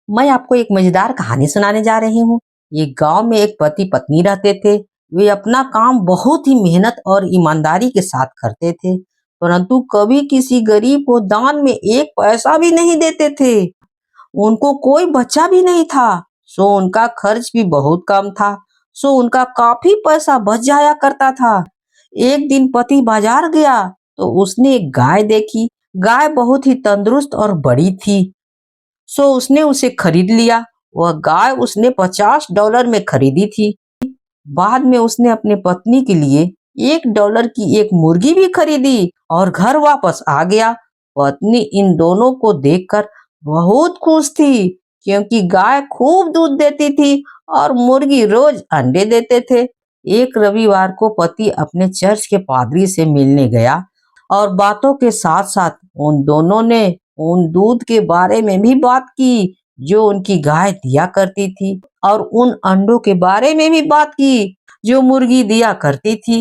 मैं आपको एक मजेदार कहानी सुनाने जा रही हूँ। एक गांव में एक पति पत्नी रहते थे। वे अपना काम बहुत ही मेहनत और ईमानदारी के साथ करते थे, परंतु कभी किसी गरीब को दान में एक पैसा भी नहीं देते थे। उनको कोई बच्चा भी नहीं था, सो उनका खर्च भी बहुत कम था। सो उनका काफी पैसा बच जाया करता था। एक दिन पति बाजार गया तो उसने एक गाय देखी। गाय बहुत ही तंदुरुस्त और बड़ी थी, सो उसने उसे खरीद लिया। वह गाय उसने $50 में खरीदी थी। बाद में उसने अपने पत्नी के लिए $1 की एक मुर्गी भी खरीदी और घर वापस आ गया। पत्नी इन दोनों को देखकर बहुत खुश थी, क्योंकि गाय खूब दूध देती थी और मुर्गी रोज अंडे देते थे। एक रविवार को पति अपने चर्च के पादरी से मिलने गया और बातों के साथ साथ उन दोनों ने उन दूध के बारे में भी बात की जो उनकी गाय दिया करती थी, और उन अंडों के बारे में भी बात की जो मुर्गी दिया करती थी।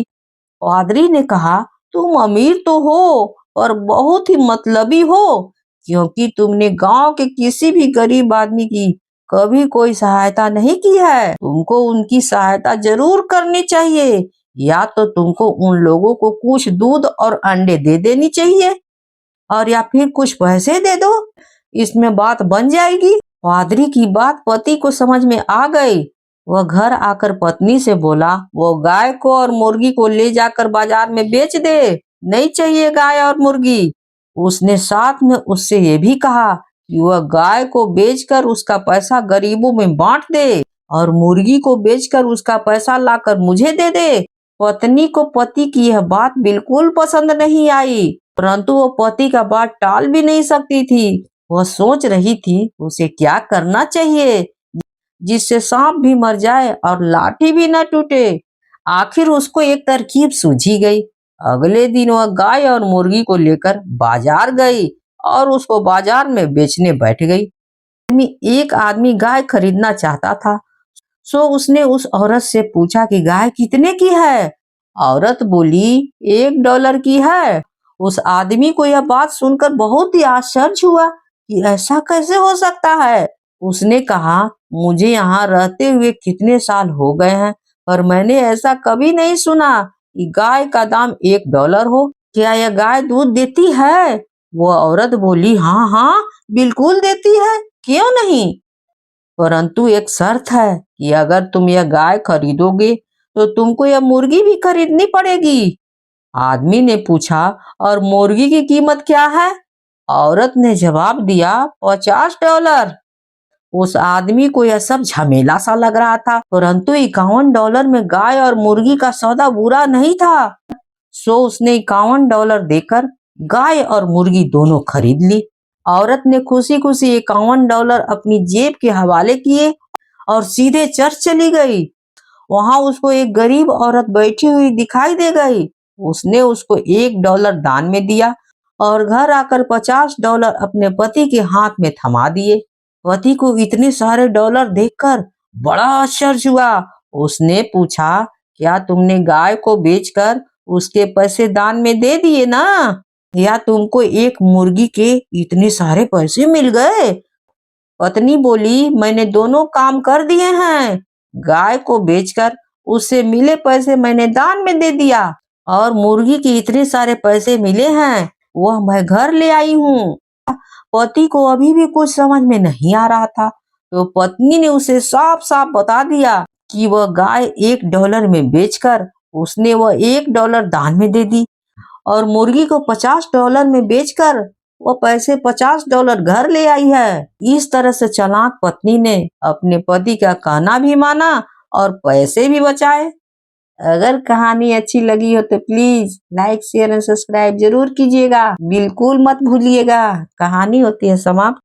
पादरी ने कहा, तुम अमीर तो हो पर बहुत ही मतलबी हो, क्योंकि तुमने गांव के किसी भी गरीब आदमी की कभी कोई सहायता नहीं की है। तुमको उनकी सहायता जरूर करनी चाहिए, या तो तुमको उन लोगों को कुछ दूध और अंडे दे देनी चाहिए, और या फिर कुछ पैसे दे दो, इसमें बात बन जाएगी। पादरी की बात पति को समझ में आ गई। वह घर आकर पत्नी से बोला, वो गाय को और मुर्गी को ले जाकर बाजार में बेच दे, नहीं चाहिए गाय और मुर्गी। उसने साथ में उससे ये भी कहा कि वह गाय को बेचकर उसका पैसा गरीबों में बांट दे और मुर्गी को बेचकर उसका पैसा लाकर मुझे दे दे। पत्नी को पति की यह बात बिल्कुल पसंद नहीं आई, परंतु वो पति का बात टाल भी नहीं सकती थी। वह सोच रही थी उसे क्या करना चाहिए जिससे सांप भी मर जाए और लाठी भी न टूटे। आखिर उसको एक तरकीब सूझी गई। अगले दिन वह गाय और मुर्गी को लेकर बाजार गई और उसको बाजार में बेचने बैठ गई। एक आदमी गाय खरीदना चाहता था, सो उसने उस औरत से पूछा कि गाय कितने की है। औरत बोली, $1 की है। उस आदमी को यह बात सुनकर बहुत ही आश्चर्य हुआ कि ऐसा कैसे हो सकता है। उसने कहा, मुझे यहाँ रहते हुए कितने साल हो गए हैं, पर मैंने ऐसा कभी नहीं सुना कि गाय का दाम $1 हो। क्या यह गाय दूध देती है? वो औरत बोली, हाँ हाँ, बिल्कुल देती है, क्यों नहीं, परंतु एक शर्त है कि अगर तुम यह गाय खरीदोगे तो तुमको यह मुर्गी भी खरीदनी पड़ेगी। आदमी ने पूछा, और मुर्गी की कीमत क्या है? औरत ने जवाब दिया, $50। उस आदमी को यह सब झमेला सा लग रहा था, परंतु $51 में गाय और मुर्गी का सौदा बुरा नहीं था। सो उसने $51 देकर गाय और मुर्गी दोनों खरीद ली। औरत ने खुशी खुशी $51 अपनी जेब के हवाले किए और सीधे चर्च चली गई। वहां उसको एक गरीब औरत बैठी हुई दिखाई दे गई। उसने उसको $1 दान में दिया और घर आकर $50 अपने पति के हाथ में थमा दिए। पति को इतने सारे डॉलर देखकर बड़ा आश्चर्य हुआ। उसने पूछा, क्या तुमने गाय को बेचकर उसके पैसे दान में दे दिए ना, या तुमको एक मुर्गी के इतने सारे पैसे मिल गए? पत्नी बोली, मैंने दोनों काम कर दिए हैं। गाय को बेचकर उससे मिले पैसे मैंने दान में दे दिया, और मुर्गी के इतने सारे पैसे मिले हैं वह मैं घर ले आई हूँ। पति को अभी भी कुछ समझ में नहीं आ रहा था, तो पत्नी ने उसे साफ साफ बता दिया कि वह गाय $1 में बेचकर उसने वह $1 दान में दे दी, और मुर्गी को $50 में बेचकर वो पैसे $50 घर ले आई है। इस तरह से चालाक पत्नी ने अपने पति का कहना भी माना और पैसे भी बचाए। अगर कहानी अच्छी लगी हो तो please like share and subscribe जरूर कीजिएगा, बिल्कुल मत भूलिएगा। कहानी होती है समाप्त।